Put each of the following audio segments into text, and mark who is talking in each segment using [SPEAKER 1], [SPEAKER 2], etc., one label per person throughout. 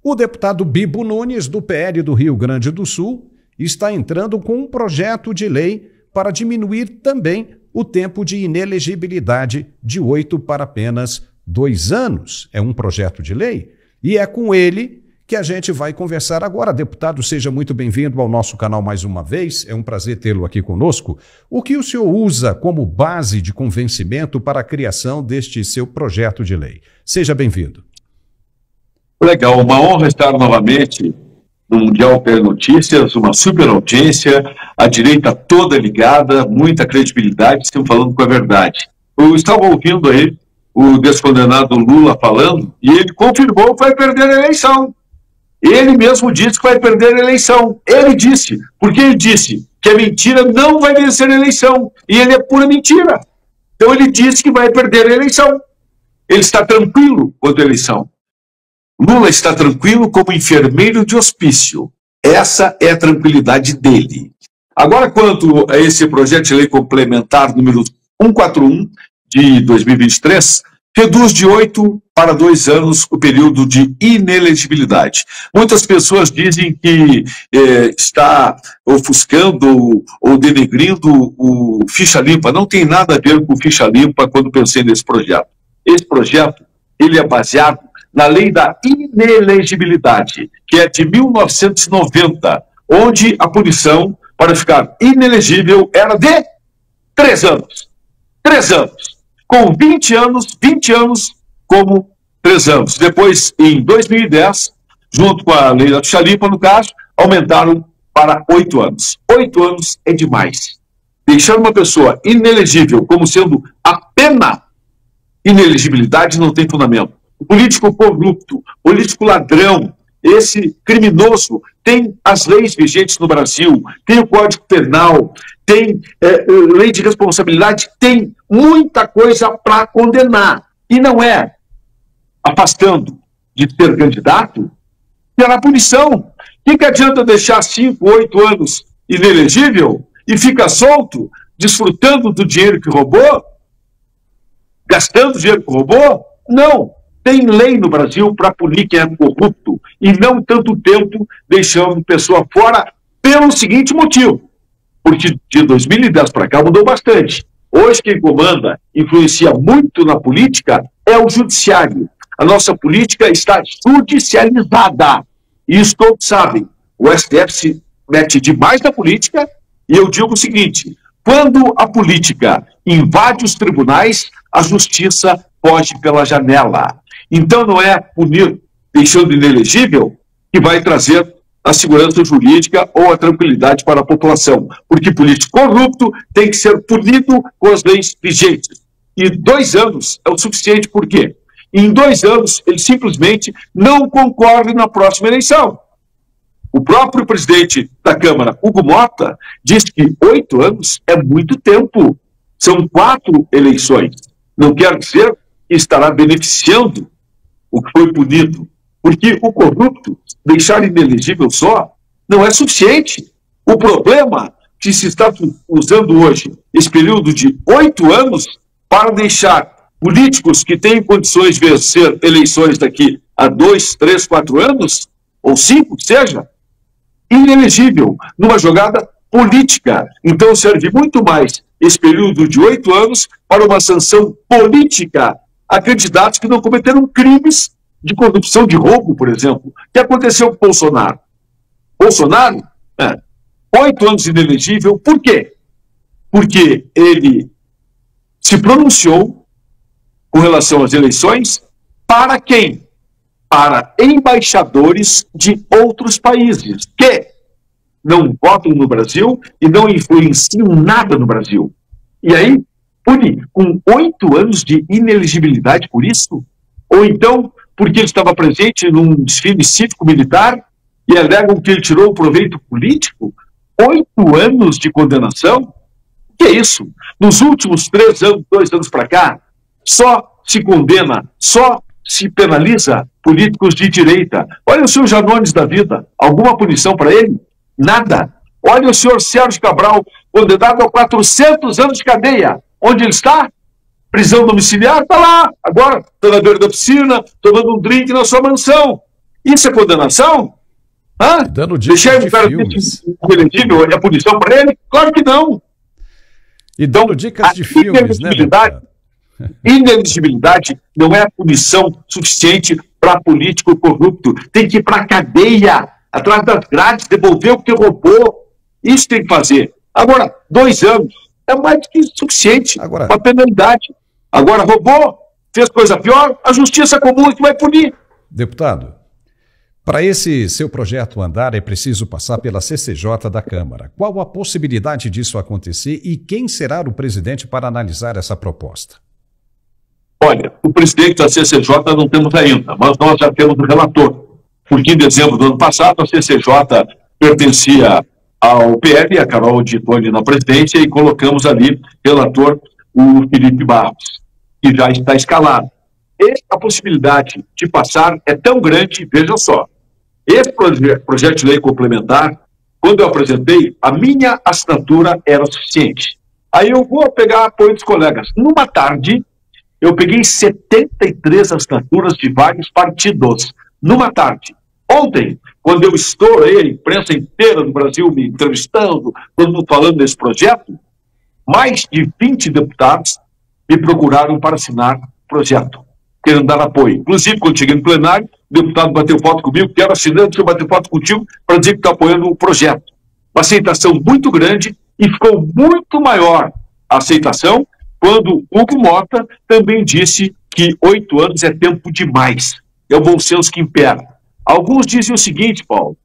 [SPEAKER 1] O deputado Bibo Nunes, do PL do Rio Grande do Sul, está entrando com um projeto de lei para diminuir também o tempo de inelegibilidade de 8 para apenas 2 anos. É um projeto de lei e é com ele que a gente vai conversar agora. Deputado, seja muito bem-vindo ao nosso canal mais uma vez. É um prazer tê-lo aqui conosco. O que o senhor usa como base de convencimento para a criação deste seu projeto de lei? Seja bem-vindo.
[SPEAKER 2] Legal, uma honra estar novamente no Mundial PL Notícias, uma super audiência, a direita toda ligada, muita credibilidade, sempre falando com a verdade. Eu estava ouvindo aí o descondenado Lula falando e ele confirmou que vai perder a eleição. Ele mesmo disse que vai perder a eleição. Ele disse, porque ele disse que a mentira não vai vencer a eleição e ele é pura mentira. Então ele disse que vai perder a eleição. Ele está tranquilo quanto à eleição. Lula está tranquilo como enfermeiro de hospício. Essa é a tranquilidade dele. Agora, quanto a esse projeto de lei complementar número 141 de 2023, reduz de 8 para 2 anos o período de inelegibilidade. Muitas pessoas dizem que está ofuscando ou denegrindo o ficha limpa. Não tem nada a ver com ficha limpa quando pensei nesse projeto. Esse projeto, ele é baseado na lei da inelegibilidade, que é de 1990, onde a punição para ficar inelegível era de 3 anos. 3 anos. Com 20 anos como 3 anos. Depois, em 2010, junto com a lei da ficha limpa, no caso, aumentaram para 8 anos. 8 anos é demais. Deixar uma pessoa inelegível como sendo a pena inelegibilidade não tem fundamento. O político corrupto, político ladrão, esse criminoso, tem as leis vigentes no Brasil, tem o Código Penal, tem lei de responsabilidade, tem muita coisa para condenar. E não é afastando de ser candidato pela punição. O que adianta deixar 5, 8 anos inelegível e fica solto, desfrutando do dinheiro que roubou? Gastando o dinheiro que roubou? Não. Tem lei no Brasil para punir quem é corrupto e não tanto tempo deixando pessoa fora pelo seguinte motivo. Porque de 2010 para cá mudou bastante. Hoje quem comanda, influencia muito na política é o judiciário. A nossa política está judicializada. E isso todos sabem. O STF se mete demais na política e eu digo o seguinte, quando a política invade os tribunais, a justiça foge pela janela. Então não é punir, deixando inelegível, que vai trazer a segurança jurídica ou a tranquilidade para a população. Porque político corrupto tem que ser punido com as leis vigentes. E 2 anos é o suficiente, por quê? Em 2 anos, ele simplesmente não concorre na próxima eleição. O próprio presidente da Câmara, Hugo Mota, disse que 8 anos é muito tempo. São 4 eleições. Não quer dizer que estará beneficiando o que foi punido, porque o corrupto, deixar inelegível só, não é suficiente. O problema que se está usando hoje, esse período de 8 anos, para deixar políticos que têm condições de vencer eleições daqui a 2, 3, 4 anos, ou 5, que seja, inelegível, numa jogada política. Então serve muito mais esse período de 8 anos para uma sanção política a candidatos que não cometeram crimes de corrupção, de roubo, por exemplo. O que aconteceu com Bolsonaro? Bolsonaro, 8 anos inelegível, por quê? Porque ele se pronunciou com relação às eleições para quem? Para embaixadores de outros países que não votam no Brasil e não influenciam nada no Brasil. E aí, pune com 8 anos de inelegibilidade por isso? Ou então, porque ele estava presente num desfile cívico-militar e alegam que ele tirou proveito político? 8 anos de condenação? O que é isso? Nos últimos 3 anos, 2 anos para cá, só se condena, só se penaliza políticos de direita. Olha o senhor Janones da vida, alguma punição para ele? Nada. Olha o senhor Sérgio Cabral, condenado a 400 anos de cadeia. Onde ele está? Prisão domiciliar? Está lá, agora, está na beira da piscina, tomando um drink na sua mansão. Isso é condenação? Hã?
[SPEAKER 1] Dando dicas
[SPEAKER 2] Deixar
[SPEAKER 1] de
[SPEAKER 2] o cara
[SPEAKER 1] filmes.
[SPEAKER 2] inelegível é punição para ele? Claro que não.
[SPEAKER 1] E dando dicas de filmes, né, deputado?
[SPEAKER 2] Inelegibilidade não é punição suficiente para político corrupto. Tem que ir para a cadeia, atrás das grades, devolver o que roubou. Isso tem que fazer. Agora, 2 anos é mais do que suficiente para penalidade. Agora, roubou, fez coisa pior, a justiça comum é que vai punir.
[SPEAKER 1] Deputado, para esse seu projeto andar, é preciso passar pela CCJ da Câmara. Qual a possibilidade disso acontecer e quem será o presidente para analisar essa proposta?
[SPEAKER 2] Olha, o presidente da CCJ não temos ainda, mas nós já temos o relator. Porque em dezembro do ano passado, a CCJ pertencia ao PL, a Carol de Tone na presidência, e colocamos ali relator o Felipe Barros, que já está escalado. E a possibilidade de passar é tão grande, veja só. Esse projeto de lei complementar, quando eu apresentei, a minha assinatura era suficiente. Aí eu vou pegar apoio dos colegas. Numa tarde, eu peguei 73 assinaturas de vários partidos. Numa tarde. Ontem, quando eu estourei a imprensa inteira do Brasil me entrevistando, todo mundo falando desse projeto, mais de 20 deputados me procuraram para assinar o projeto, querendo dar apoio. Inclusive, quando cheguei no plenário, o deputado bateu foto comigo, quero assinando, deixa eu bater foto contigo para dizer que está apoiando o projeto. Uma aceitação muito grande e ficou muito maior a aceitação quando Hugo Mota também disse que 8 anos é tempo demais. É o bom senso que impera. Alguns dizem o seguinte, Paulo,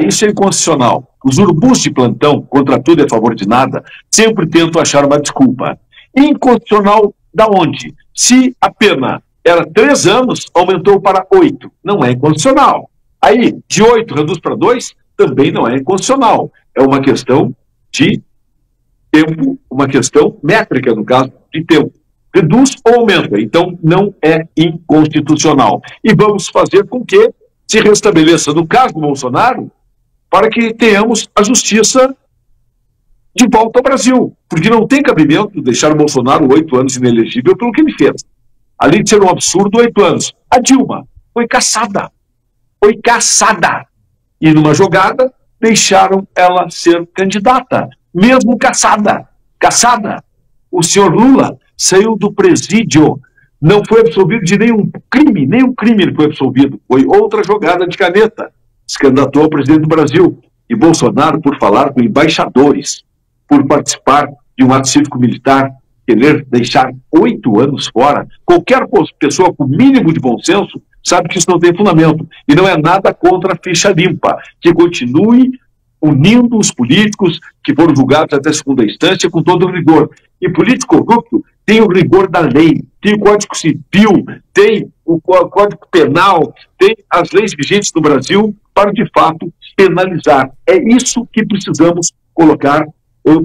[SPEAKER 2] isso é inconstitucional. Os urubus de plantão, contra tudo e a favor de nada, sempre tentam achar uma desculpa. Inconstitucional da onde? Se a pena era 3 anos, aumentou para 8. Não é inconstitucional. Aí, de 8 reduz para 2, também não é inconstitucional. É uma questão de tempo, uma questão métrica, no caso, de tempo. Reduz ou aumenta. Então, não é inconstitucional. E vamos fazer com que se restabeleça, no caso do Bolsonaro, para que tenhamos a justiça de volta ao Brasil. Porque não tem cabimento deixar o Bolsonaro 8 anos inelegível pelo que ele fez. Além de ser um absurdo, 8 anos. A Dilma foi caçada. Foi caçada. E numa jogada, deixaram ela ser candidata. Mesmo caçada. Caçada. O senhor Lula saiu do presídio. Não foi absolvido de nenhum crime ele foi absolvido. Foi outra jogada de caneta. Se candidatou ao presidente do Brasil. E Bolsonaro, por falar com embaixadores, por participar de um ato cívico-militar, querer deixar 8 anos fora, qualquer pessoa com mínimo de bom senso sabe que isso não tem fundamento. E não é nada contra a ficha limpa, que continue unindo os políticos que foram julgados até segunda instância com todo o rigor. E político corrupto tem o rigor da lei, tem o Código Civil, tem o Código Penal, tem as leis vigentes no Brasil para, de fato, penalizar. É isso que precisamos colocar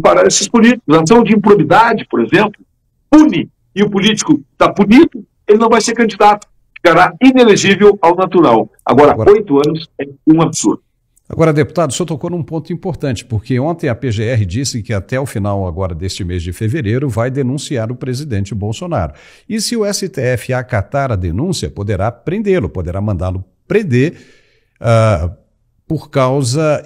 [SPEAKER 2] para esses políticos. A ação de improbidade, por exemplo, pune, e o político está punido, ele não vai ser candidato, ficará inelegível ao natural. Agora 8 anos é um absurdo.
[SPEAKER 1] Agora, deputado, o senhor tocou num ponto importante, porque ontem a PGR disse que até o final agora deste mês de fevereiro vai denunciar o presidente Bolsonaro. E se o STF acatar a denúncia, poderá prendê-lo, poderá mandá-lo prender por causa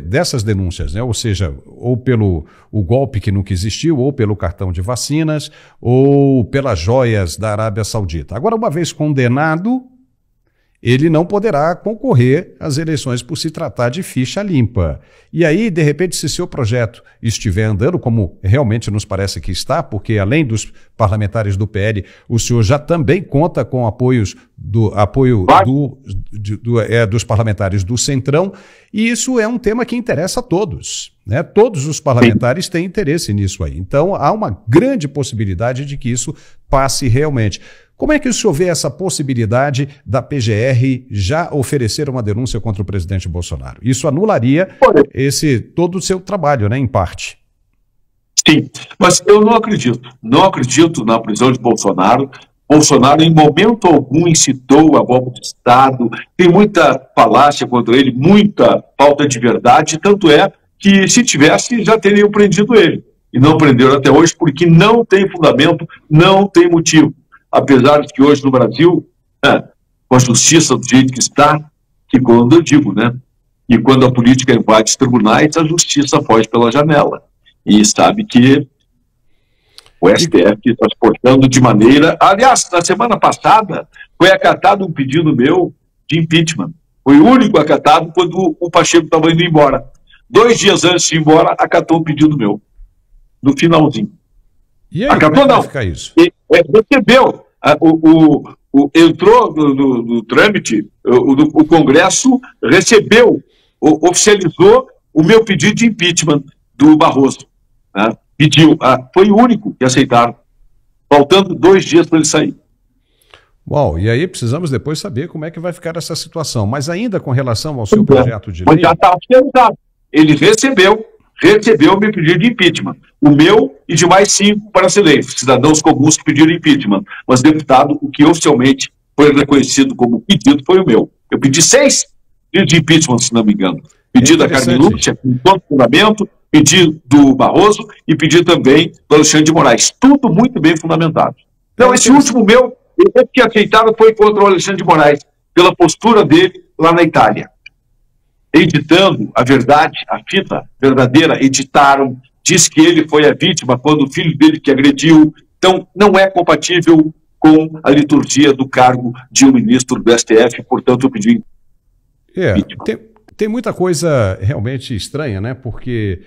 [SPEAKER 1] dessas denúncias, né? Ou seja, ou pelo o golpe que nunca existiu, ou pelo cartão de vacinas, ou pelas joias da Arábia Saudita. Agora, uma vez condenado, ele não poderá concorrer às eleições por se tratar de ficha limpa. E aí, de repente, se seu projeto estiver andando, como realmente nos parece que está, porque além dos parlamentares do PL, o senhor já também conta com apoio dos parlamentares do Centrão, e isso é um tema que interessa a todos, né? Todos os parlamentares têm interesse nisso aí. Então, há uma grande possibilidade de que isso passe realmente. Como é que o senhor vê essa possibilidade da PGR já oferecer uma denúncia contra o presidente Bolsonaro? Isso anularia todo o seu trabalho, né, em parte.
[SPEAKER 2] Sim, mas eu não acredito. Não acredito na prisão de Bolsonaro. Bolsonaro, em momento algum, incitou a golpe de Estado. Tem muita falácia contra ele, muita falta de verdade. Tanto é que, se tivesse, já teriam prendido ele. E não prenderam até hoje porque não tem fundamento, não tem motivo. Apesar de que hoje no Brasil com a justiça do jeito que está, que quando eu digo, né? E quando a política invade os tribunais, a justiça foge pela janela. E sabe que o STF está se portando de maneira... Aliás, na semana passada, foi acatado um pedido meu de impeachment. Foi o único acatado quando o Pacheco estava indo embora. 2 dias antes de ir embora, acatou um pedido meu. No finalzinho.
[SPEAKER 1] E aí,
[SPEAKER 2] acatou,
[SPEAKER 1] como é que
[SPEAKER 2] não.
[SPEAKER 1] vai ficar isso?
[SPEAKER 2] Recebeu. Entrou no trâmite, o Congresso recebeu, oficializou o meu pedido de impeachment do Barroso. Né? Pediu, foi o único que aceitaram, faltando 2 dias para ele sair.
[SPEAKER 1] Uau, e aí precisamos depois saber como é que vai ficar essa situação. Mas ainda com relação ao seu projeto de
[SPEAKER 2] Mas
[SPEAKER 1] lei...
[SPEAKER 2] já está oficializado. Ele recebeu o meu pedido de impeachment. O meu e de mais 5 brasileiros, cidadãos comuns que pediram impeachment. Mas, deputado, o que oficialmente foi reconhecido como pedido foi o meu. Eu pedi 6 pedidos de impeachment, se não me engano. Pedido da Carmen Lúcia, com todo fundamento, pedido do Barroso e pedido também do Alexandre de Moraes. Tudo muito bem fundamentado. Então, esse último meu, o que aceitaram foi contra o Alexandre de Moraes, pela postura dele lá na Itália. Editando a verdade, a fita verdadeira, editaram, diz que ele foi a vítima quando o filho dele que agrediu. Então, não é compatível com a liturgia do cargo de um ministro do STF, portanto, eu pedi vítima.
[SPEAKER 1] Tem muita coisa realmente estranha, né? Porque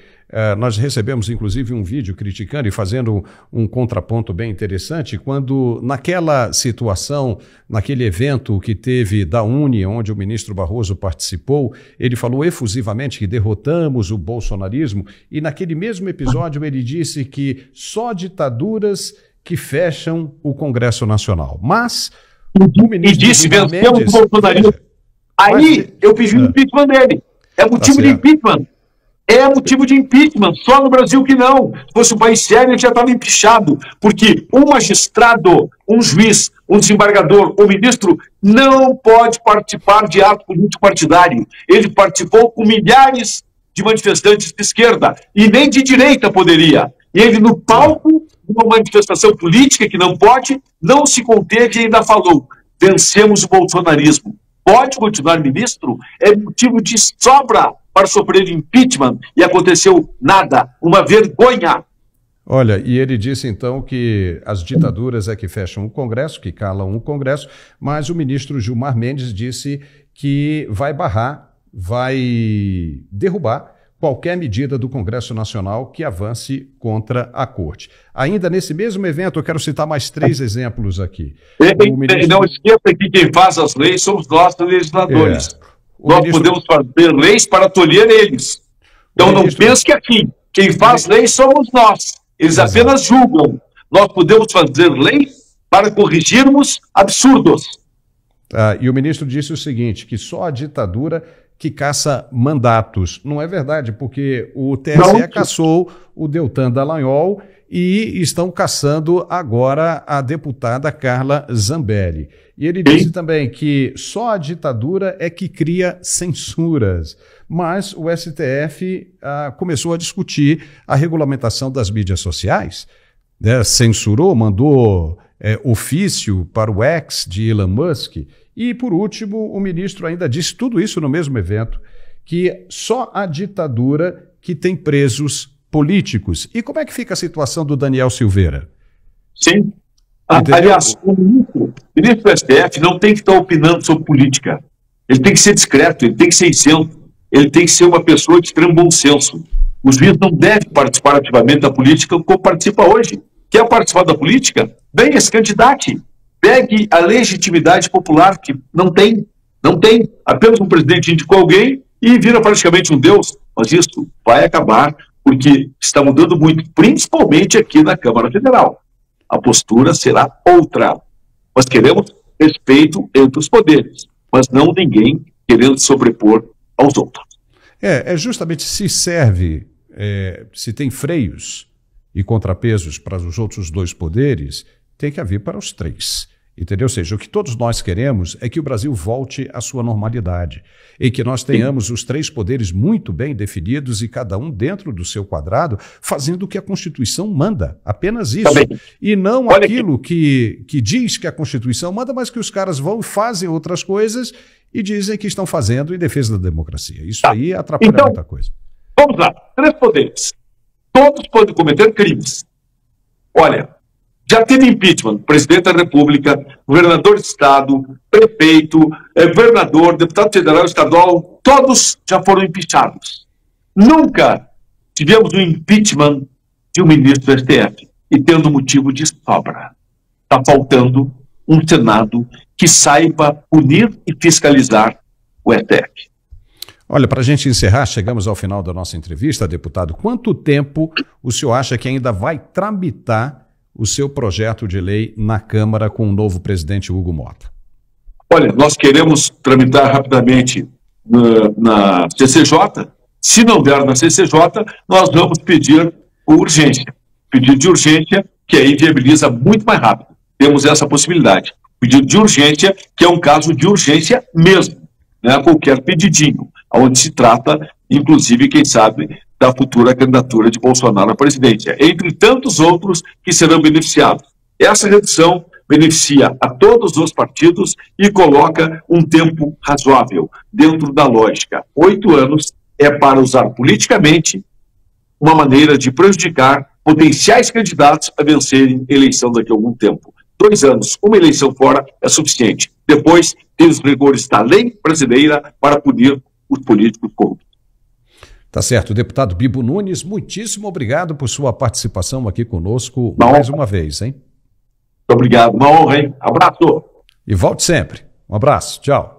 [SPEAKER 1] nós recebemos, inclusive, um vídeo criticando e fazendo um contraponto bem interessante, quando naquela situação, naquele evento que teve da Uni, onde o ministro Barroso participou, ele falou efusivamente que derrotamos o bolsonarismo, e naquele mesmo episódio ele disse que só ditaduras que fecham o Congresso Nacional. Mas o ministro
[SPEAKER 2] e disse, vencemos o bolsonarismo. Aí eu pedi o impeachment dele. É motivo de impeachment. É motivo de impeachment. Só no Brasil que não. Se fosse um país sério, ele já estava empichado. Porque um magistrado, um juiz, um desembargador, um ministro não pode participar de ato político partidário. Ele participou com milhares de manifestantes de esquerda. E nem de direita poderia. E ele, no palco de uma manifestação política que não pode, não se conteve e ainda falou: vencemos o bolsonarismo. Pode continuar ministro? É motivo de sobra para sofrer impeachment e aconteceu nada, uma vergonha.
[SPEAKER 1] Olha, e ele disse então que as ditaduras é que fecham o Congresso, que calam o Congresso, mas o ministro Gilmar Mendes disse que vai barrar, vai derrubar qualquer medida do Congresso Nacional que avance contra a Corte. Ainda nesse mesmo evento, eu quero citar mais 3 exemplos aqui.
[SPEAKER 2] Não esqueça que quem faz as leis somos nós, legisladores. Nós podemos fazer leis para tolher eles. Então não pense que aqui, quem faz leis somos nós. Eles apenas julgam. Nós podemos fazer leis para corrigirmos absurdos.
[SPEAKER 1] E o ministro disse o seguinte, que só a ditadura que caça mandatos. Não é verdade, porque o TSE caçou o Deltan Dallagnol e estão caçando agora a deputada Carla Zambelli. E ele disse também que só a ditadura é que cria censuras. Mas o STF começou a discutir a regulamentação das mídias sociais, né? Censurou, mandou ofício para o X de Elon Musk. E, por último, o ministro ainda disse tudo isso no mesmo evento, que só a ditadura que tem presos políticos. E como é que fica a situação do Daniel Silveira?
[SPEAKER 2] Sim. Aliás, o ministro do STF não tem que estar opinando sobre política. Ele tem que ser discreto, ele tem que ser isento, ele tem que ser uma pessoa de extremo bom senso. O juiz não deve participar ativamente da política como participa hoje. Quer participar da política? Venha, se candidate. Pegue a legitimidade popular, que não tem. Apenas um presidente indicou alguém e vira praticamente um deus. Mas isso vai acabar, porque está mudando muito, principalmente aqui na Câmara Federal. A postura será outra. Nós queremos respeito entre os poderes, mas não ninguém querendo se sobrepor aos outros.
[SPEAKER 1] É justamente se serve, se tem freios e contrapesos para os outros 2 poderes, tem que haver para os 3. Entendeu? Ou seja, o que todos nós queremos é que o Brasil volte à sua normalidade e que nós tenhamos os três poderes muito bem definidos e cada um dentro do seu quadrado, fazendo o que a Constituição manda, apenas isso. E não aquilo que diz que a Constituição manda, mas que os caras vão e fazem outras coisas e dizem que estão fazendo em defesa da democracia. Isso aí atrapalha muita coisa.
[SPEAKER 2] Vamos lá, três poderes. Todos podem cometer crimes. Olha, já teve impeachment, presidente da República, governador de estado, prefeito, governador, deputado federal, estadual, todos já foram impeachados. Nunca tivemos um impeachment de um ministro do STF, e tendo motivo de sobra. Está faltando um Senado que saiba punir e fiscalizar o STF.
[SPEAKER 1] Olha, para a gente encerrar, chegamos ao final da nossa entrevista, deputado. Quanto tempo o senhor acha que ainda vai tramitar o seu projeto de lei na Câmara com o novo presidente Hugo Motta?
[SPEAKER 2] Olha, nós queremos tramitar rapidamente na CCJ. Se não der na CCJ, nós vamos pedir urgência. Pedido de urgência, que aí viabiliza muito mais rápido. Temos essa possibilidade. Pedido de urgência, que é um caso de urgência mesmo, né? Qualquer pedidinho, onde se trata, inclusive, quem sabe, da futura candidatura de Bolsonaro à presidência, entre tantos outros que serão beneficiados. Essa redução beneficia a todos os partidos e coloca um tempo razoável, dentro da lógica. 8 anos é para usar politicamente uma maneira de prejudicar potenciais candidatos a vencerem eleição daqui a algum tempo. 2 anos, uma eleição fora é suficiente. Depois, tem os rigores da lei brasileira para punir os políticos corruptos.
[SPEAKER 1] Tá certo. Deputado Bibo Nunes, muitíssimo obrigado por sua participação aqui conosco mais uma vez, hein?
[SPEAKER 2] Muito obrigado. Uma honra, hein? Abraço.
[SPEAKER 1] E volte sempre. Um abraço. Tchau.